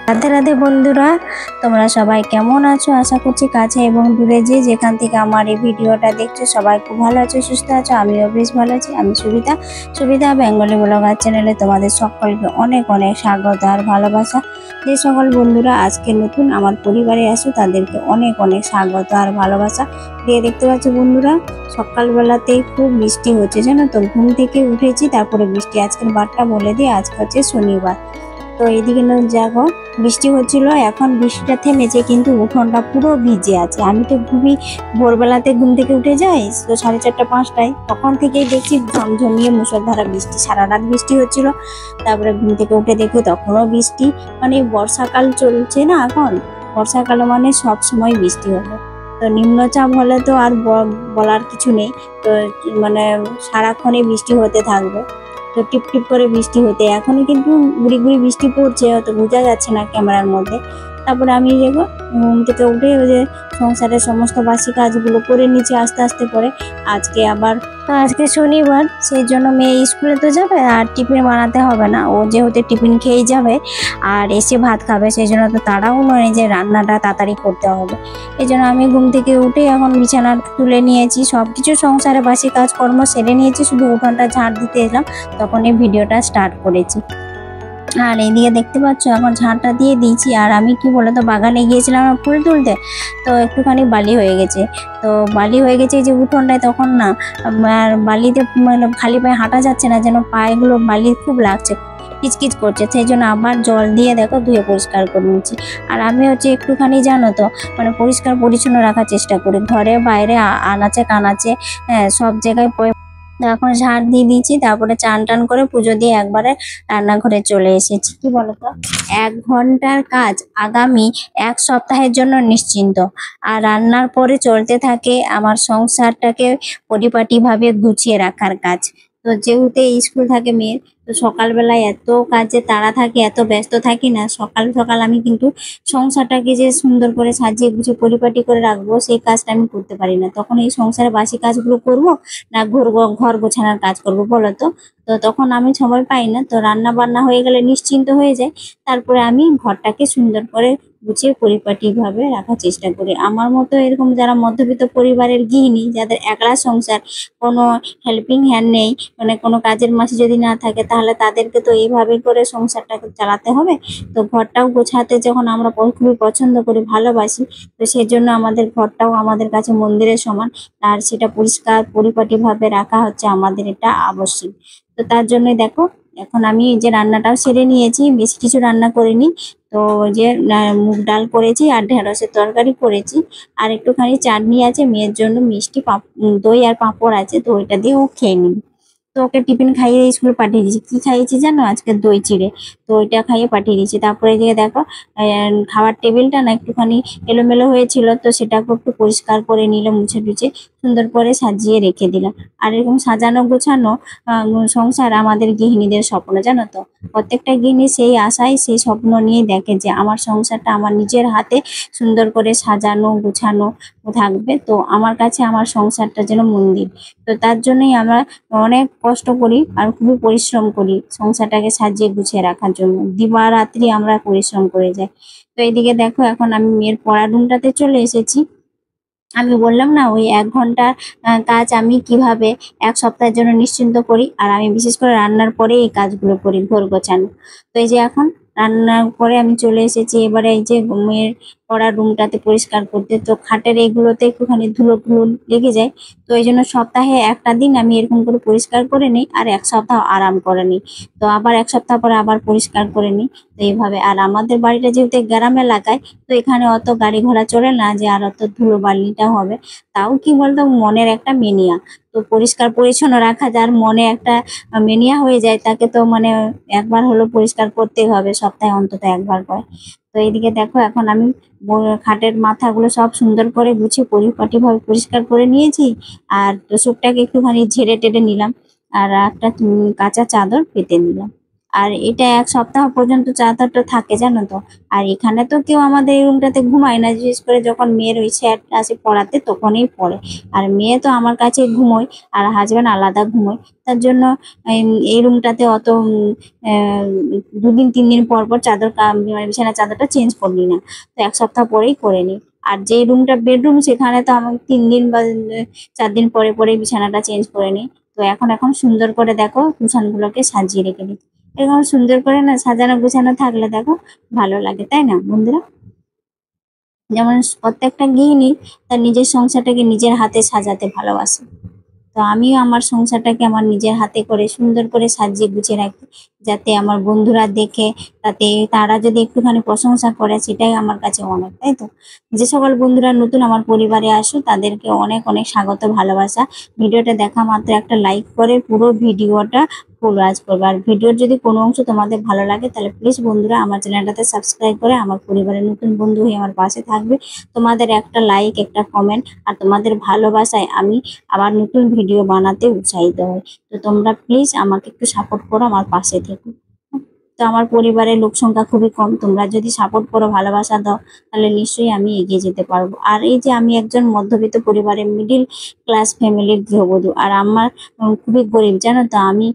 রাধে রাধে বন্ধুরা, তোমরা সবাই কেমন আছো? আশা করছি কাছে এবং দূরে যে যেখান থেকে আমার এই ভিডিওটা দেখছো সবাই খুব ভালো আছো, সুস্থ আছো। আমিও বেশ ভালো আছি। আমি সুবিধা বেঙ্গলি ব্লগার চ্যানেলে তোমাদের সকলকে অনেক অনেক স্বাগত আর ভালোবাসা। যে সকল বন্ধুরা আজকে নতুন আমার পরিবারে আসো তাদেরকে অনেক অনেক স্বাগত আর ভালোবাসা দিয়ে। দেখতে পাচ্ছ বন্ধুরা, সকালবেলাতেই খুব বৃষ্টি হচ্ছে, জানো তো। ঘুম থেকে উঠেছি, তারপরে বৃষ্টি। আজকের বারটা বলে দিই, আজকে হচ্ছে শনিবার। তো এইদিকে দেখো বৃষ্টি হচ্ছিল, এখন বৃষ্টিটা থেমেছে, কিন্তু উঠোনটা পুরো ভিজে আছে। আমি তো খুবই ভোরবেলাতে ঘুম থেকে উঠে যাই, তো 4:30-5টায়, তখন থেকেই দেখছি ঝমঝমিয়ে মুষলধারা বৃষ্টি, সারা রাত বৃষ্টি হচ্ছিল। তারপরে ঘুম থেকে উঠে দেখি তখনও বৃষ্টি। মানে বর্ষাকাল চলছে না এখন, বর্ষাকাল মানে সব সময় বৃষ্টি হবে। তো নিম্নচাপ হলে তো আর বলার কিছু নেই। তো মানে সারাক্ষণই বৃষ্টি হতে থাকবে। তো টিপ টিপ করে বৃষ্টি হতে, এখনই কিন্তু গুড়ি গুড়ি বৃষ্টি পড়ছে, হয়তো বোঝা যাচ্ছে না ক্যামেরার মধ্যে। তারপরে আমি দেখো ঘুম থেকে উঠে ওই যে সংসারের সমস্ত বাসি কাজগুলো করে নিচ্ছি আস্তে আস্তে করে। আজকে শনিবার, সেই জন্য মেয়ে স্কুলে তো যাবে, আর টিফিন বানাতে হবে না। ও যেহেতু টিফিন খেয়ে যাবে আর এসে ভাত খাবে, সেই জন্য তো তাড়াও নয় যে রান্নাটা তাড়াতাড়ি করতে হবে। এই জন্য আমি ঘুম থেকে উঠে এখন বিছানা তুলে নিয়েছি, সবকিছু সংসারে বাসি কাজকর্ম সেরে নিয়েছি, শুধু উঠোনটা ঝাড় দিতে এলাম, তখন এই ভিডিওটা স্টার্ট করেছি। আর এইদিকে দেখতে পাচ্ছ এখন ঝাঁটটা দিয়ে দিয়েছি। আর আমি কি বলে তো বাগানে গিয়েছিলাম ফুল তুলতে, তো একটুখানি বালি হয়ে গেছে। তো বালি হয়ে গেছে যে উঠোনটায়, তখন না আর বালিতে মানে খালি পায়ে হাঁটা যাচ্ছে না, যেন পায়েগুলো বালি খুব লাগছে, কিচকিচ করছে। সেই জন্য আবার জল দিয়ে দেখো ধুয়ে পরিষ্কার করে নিচ্ছি। আর আমি হচ্ছে একটুখানি জানো তো মানে পরিষ্কার পরিচ্ছন্ন রাখার চেষ্টা করি, ঘরে বাইরে আনাচে কানাচে, হ্যাঁ, সব জায়গায়। এখন ঝাড় দিয়ে দিয়েছি, তারপরে চান টান করে পুজো দিয়ে একবারে রান্নাঘরে চলে এসেছি। কি বলতো, 1 ঘন্টার কাজ আগামী 1 সপ্তাহের জন্য নিশ্চিন্ত। আর রান্নার পরে চলতে থাকে আমার সংসারটাকে পরিপাটিভাবে গুছিয়ে রাখার কাজ। তো যেহেতু স্কুল থাকে মেয়ের, তো সকালবেলায় এত কাজে তাড়া থাকে, এত ব্যস্ত থাকি না, সকাল সকাল আমি কিন্তু সংসারটাকে যে সুন্দর করে সাজিয়ে গুছিয়ে পরিপাটি করে রাখবো সেই কাজটা আমি করতে পারি না। তখন এই সংসারে বাসি কাজগুলো করব না ঘর গোছানোর কাজ করব বলো তো। তো তখন আমি সময় পাই না। তো রান্না বান্না হয়ে গেলে নিশ্চিন্ত হয়ে যায়, তারপরে আমি ঘরটাকে সুন্দর করে গুছিয়ে পরিপাটিভাবে রাখার চেষ্টা করি। আমার মতো এরকম যারা মধ্যবিত্ত পরিবারের গৃহিণী, যাদের একলা সংসার, কোনো হেল্পিং হ্যান্ড নেই, মানে কোনো কাজের মাসে যদি না থাকে, তাহলে তাদেরকে তো এইভাবে করে সংসারটাকে চালাতে হবে। তো ঘরটাও গোছাতে যখন আমরা খুবই পছন্দ করি, ভালোবাসি, তো সেই জন্য আমাদের ঘরটাও আমাদের কাছে মন্দিরের সমান। আর সেটা পরিষ্কার পরিপাটিভাবে রাখা হচ্ছে আমাদের এটা আবশ্যিক। তো তার জন্যই দেখো এখন আমি এই যে রান্নাটাও সেরে নিয়েছি, বেশি কিছু রান্না করিনি। তো ওই যে মুগ ডাল করেছি আর ঢেঁড়সের তরকারি করেছি, আর একটুখানি চাটনি আছে, মেয়ের জন্য মিষ্টি দই আর পাঁপড় আছে, তো ওইটা দিয়ে ও খেয়ে নিবি। তো ওকে টিফিন খাইয়ে স্কুলে পাঠিয়ে দিয়েছি। কি খাইয়েছি জানো? আজকে দই চিড়ে। তো ওইটা খাইয়ে পাঠিয়ে দিয়েছি। তারপরে যে দেখো খাবার টেবিলটা না একটুখানি এলোমেলো হয়েছিল, তো সেটাকে একটু পরিষ্কার করে নিলাম, মুছে টুছে সুন্দর করে সাজিয়ে রেখে দিলাম। আর এরকম সাজানো গোছানো সংসার আমাদের গৃহিণীদের স্বপ্ন, জানো তো। প্রত্যেকটা গৃহিণী সেই আশায় সেই স্বপ্ন নিয়ে দেখে যে আমার সংসারটা আমার নিজের হাতে সুন্দর করে সাজানো গোছানো থাকবে। তো আমার কাছে আমার সংসারটা যেন মন্দির। তো তার জন্যই আমরা অনেক কষ্ট করি আর খুবই পরিশ্রম করি সংসারটাকে সাজিয়ে গুছিয়ে রাখার জন্য। দিবারাত্রি আমরা পরিশ্রম করে যাই। তো এইদিকে দেখো এখন আমি মেয়ের পড়া রুমটাতে চলে এসেছি। আমি বললাম না ওই 1 ঘন্টা কাজ আমি কিভাবে 1 সপ্তাহের জন্য নিশ্চিন্ত করি। আর আমি বিশেষ করে রান্নার পরে এই কাজগুলো করি, ঘর গোছানো। তো এই যে এখন রান্নার পরে আমি চলে এসেছি এবারে এই যে মেয়ের পড়ার রুমটাতে পরিষ্কার করতে। তো খাটের এগুলোতে একটুখানি ধুলো ধুলো লেগে যায়, তো এই জন্য সপ্তাহে একটা দিন আমি এরকম করে পরিষ্কার করে নিই, আর 1 সপ্তাহ আরাম করে নিই। তো আবার 1 সপ্তাহ পরে আবার পরিষ্কার করে নিই। তো এইভাবে। আর আমাদের বাড়িটা যেহেতু গ্রাম এলাকায়, তো এখানে অত গাড়ি ঘোড়া চলে না যে আর অত ধুলো বালিটা হবে। তাও কি বলতো, মনের একটা মেনিয়া। তো পরিষ্কার পরিচ্ছন্ন রাখা যার মনে একটা মেনিয়া হয়ে যায়, তাকে তো মানে একবার হলো পরিষ্কার করতেই হবে, সপ্তাহে অন্তত একবার করে। তো এইদিকে দেখো এখন আমি খাটের মাথাগুলো সব সুন্দর করে গুছিয়ে পরিপাটিভাবে পরিষ্কার করে নিয়েছি। আর তোষকটাকে একটুখানি ঝেড়ে টেড়ে নিলাম, আর একটা কাঁচা চাদর পেতে নিলাম। আর এটা 1 সপ্তাহ পর্যন্ত চাদরটা থাকে জানো তো। আর এখানে তো কেউ আমাদের এই রুমটাতে ঘুমায় না, বিশেষ করে যখন মেয়ের ওই স্যার আসে পড়াতে তখনই পড়ে। আর মেয়ে তো আমার কাছে ঘুমোয়, আর হাজব্যান্ড আলাদা ঘুমোয়। তার জন্য এই রুমটাতে অত 2 দিন 3 দিন পর পর মানে বিছানার চাদরটা চেঞ্জ করি না। তো 1 সপ্তাহ পরেই করে নিই। আর যে রুমটা বেডরুম সেখানে তো আমি 3 দিন বা 4 দিন পরে পরে বিছানাটা চেঞ্জ করে নিই। তো এখন সুন্দর করে দেখো কুশনগুলোকে সাজিয়ে রেখে দিই। এরকম সুন্দর করে না সাজানো গুছানো থাকলে দেখো ভালো লাগে, তাই না বন্ধুরা? যেমন প্রত্যেকটা গৃহিণী তার নিজের সংসারটাকে নিজের হাতে সাজাতে ভালোবাসে। তো আমিও আমার সংসারটাকে আমার নিজের হাতে করে সুন্দর করে সাজিয়ে গুছিয়ে রাখি, যাতে আমার বন্ধুরা দেখে তাতে তারা যদি একটুখানি প্রশংসা করে সেটাই আমার কাছে অনেক, তাই তো? যে সকল বন্ধুরা নতুন আমার পরিবারে আসো তাদেরকে অনেক অনেক স্বাগত ভালোবাসা। ভিডিওটা দেখা মাত্র একটা লাইক করে পুরো ভিডিওটা ফুল ওয়াচ করবে। আর ভিডিওর যদি কোনো অংশ তোমাদের ভালো লাগে তাহলে প্লিজ বন্ধুরা আমার চ্যানেলটাতে সাবস্ক্রাইব করে আমার পরিবারের নতুন বন্ধু হয়ে আমার পাশে থাকবে। তোমাদের একটা লাইক একটা কমেন্ট আর তোমাদের ভালোবাসায় আমি আবার নতুন ভিডিও বানাতে উৎসাহিত হই। তো তোমরা প্লিজ আমাকে একটু সাপোর্ট করো, আমার পাশে থেকো। তো আমার পরিবারের লোক সংখ্যা খুবই কম, তোমরা যদি সাপোর্ট করো ভালোবাসা দাও তাহলে নিশ্চয়ই আমি এগিয়ে যেতে পারবো। আর এই যে আমি একজন মধ্যবিত্ত পরিবারের মিডিল ক্লাস ফ্যামিলির গৃহবধূ, আর আমার খুবই গরিব জানো তো। আমি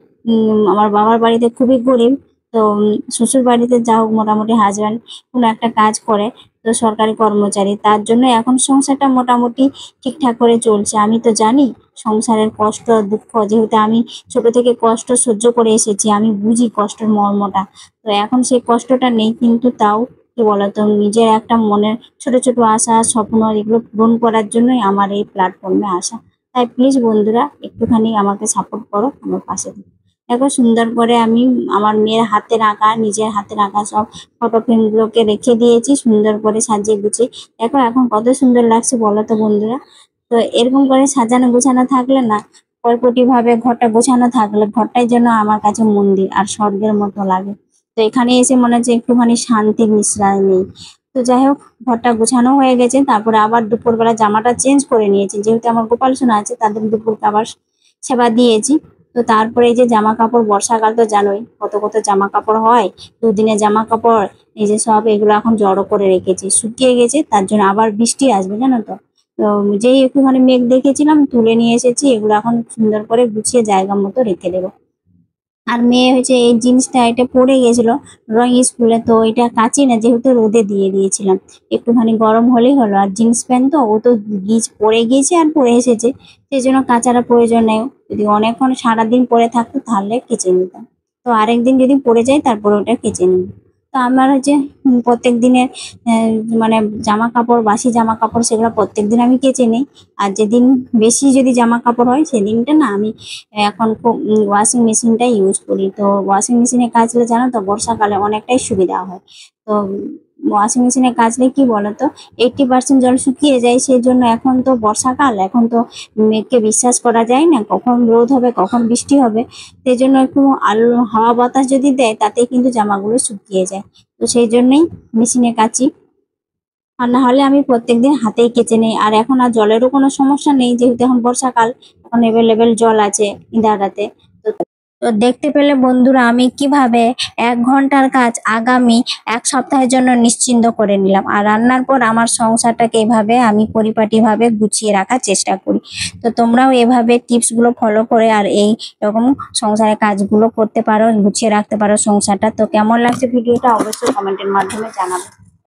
আমার বাবার বাড়িতে খুবই গরিব। তো শ্বশুর বাড়িতে যা হোক মোটামুটি হাজব্যান্ড কোনো একটা কাজ করে, তো সরকারি কর্মচারী, তার জন্য এখন সংসারটা মোটামুটি ঠিকঠাক করে চলছে। আমি তো জানি সংসারের কষ্ট দুঃখ, যেহেতু আমি ছোট থেকে কষ্ট সহ্য করে এসেছি, আমি বুঝি কষ্টের মর্মটা। তো এখন সেই কষ্টটা নেই, কিন্তু তাও কি বলতো নিজের একটা মনের ছোট ছোট আশা স্বপ্ন এগুলো পূরণ করার জন্যই আমার এই প্ল্যাটফর্মে আসা। তাই প্লিজ বন্ধুরা একটুখানি আমাকে সাপোর্ট করো, আমার পাশে থেকো। দেখো সুন্দর করে আমি আমার মেয়ের হাতের আঁকা নিজের হাতের আঁকা সব ফটো ফ্রেমগুলোকে রেখে দিয়েছি সুন্দর করে সাজিয়ে গুছিয়ে। দেখো এখন কত সুন্দর লাগছে বলো তো বন্ধুরা। তো এরকম করে সাজানো গোছানো থাকলে না, পরিপাটি ভাবে ঘরটা গোছানো থাকলে ঘরটাই যেন আমার কাছে মন্দির আর স্বর্গের মতো লাগে। তো এখানে এসে মনে হচ্ছে একটুখানি শান্তির নিঃশ্বাস নেই। তো যাই হোক, ঘরটা গোছানো হয়ে গেছে, তারপরে আবার দুপুরবেলা জামাটা চেঞ্জ করে নিয়েছি, যেহেতু আমার গোপাল সোনা আছে তাদের দুপুরকে আবার সেবা দিয়েছি। তো তারপরে এই যে জামা কাপড়, বর্ষাকাল তো জানোই কত কত জামা কাপড় হয়, 2 দিনের জামা কাপড় এই যে সব এগুলো এখন জড়ো করে রেখেছি, শুকিয়ে গেছে, তার জন্য আবার বৃষ্টি আসবে জানো তো। তো যেই একটুখানি মেঘ দেখেছিলাম তুলে নিয়ে এসেছি, এগুলো এখন সুন্দর করে গুছিয়ে জায়গা মতো রেখে দেবো। আর মেয়ে হয়েছে এই জিন্সটা এটা পরে গেছিল ড্রয়িং স্কুলে, তো এটা কাচি না, যেহেতু রোদে দিয়ে দিয়েছিলাম, একটুখানি গরম হলেই হলো। আর জিন্স প্যান্ট তো ও তো পরে গিয়েছে আর পরে এসেছে, সেই জন্য কাচার প্রয়োজন নেই। যদি অনেকক্ষণ সারাদিন পরে থাকতো তাহলে কেচে নিতাম। তো আরেকদিন যদি পরে যায় তারপরে ওটা কেচে নিই। তো আমার হচ্ছে প্রত্যেক দিনের আহ, মানে জামা কাপড়, বাসি জামা কাপড় সেগুলো প্রত্যেক দিন আমি কেচে নিই। আর যেদিন বেশি যদি জামা কাপড় হয় সেদিনটা না আমি এখন খুব ওয়াশিং মেশিনটা ইউজ করি। তো ওয়াশিং মেশিনে কাচলে জানো তো বর্ষাকালে অনেকটাই সুবিধা হয়। তো ওয়াশিং মেশিনে কাচলে কি বলতো 80% জল শুকিয়ে যায়, সেই জন্য এখন তো বর্ষাকাল, এখন তো মেঘকে বিশ্বাস করা যায় না কখন রোদ হবে কখন বৃষ্টি হবে। সেই জন্য একটু আলো হাওয়া বাতাস যদি দেয় তাতে কিন্তু জামাগুলো শুকিয়ে যায়। তো সেই জন্যই মেশিনে কাচি, আর না হলে আমি প্রত্যেকদিন হাতেই কেচে নিই। আর এখন আর জলেরও কোনো সমস্যা নেই, যেহেতু এখন বর্ষাকাল, এখন এভেলেবেল জল আছে ইনারাতে। তো তো দেখতে পেলে বন্ধুরা আমি কিভাবে 1 ঘন্টার কাজ আগামী 1 সপ্তাহের জন্য নিশ্চিন্ত করে নিলাম। আর রান্নার পর আমার সংসারটাকে এভাবে আমি পরিপাটিভাবে গুছিয়ে রাখার চেষ্টা করি। তো তোমরাও এভাবে টিপসগুলো ফলো করে আর এই রকম সংসারের কাজগুলো করতে পারো, গুছিয়ে রাখতে পারো সংসারটা। তো কেমন লাগছে ভিডিওটা অবশ্যই কমেন্টের মাধ্যমে জানাবে।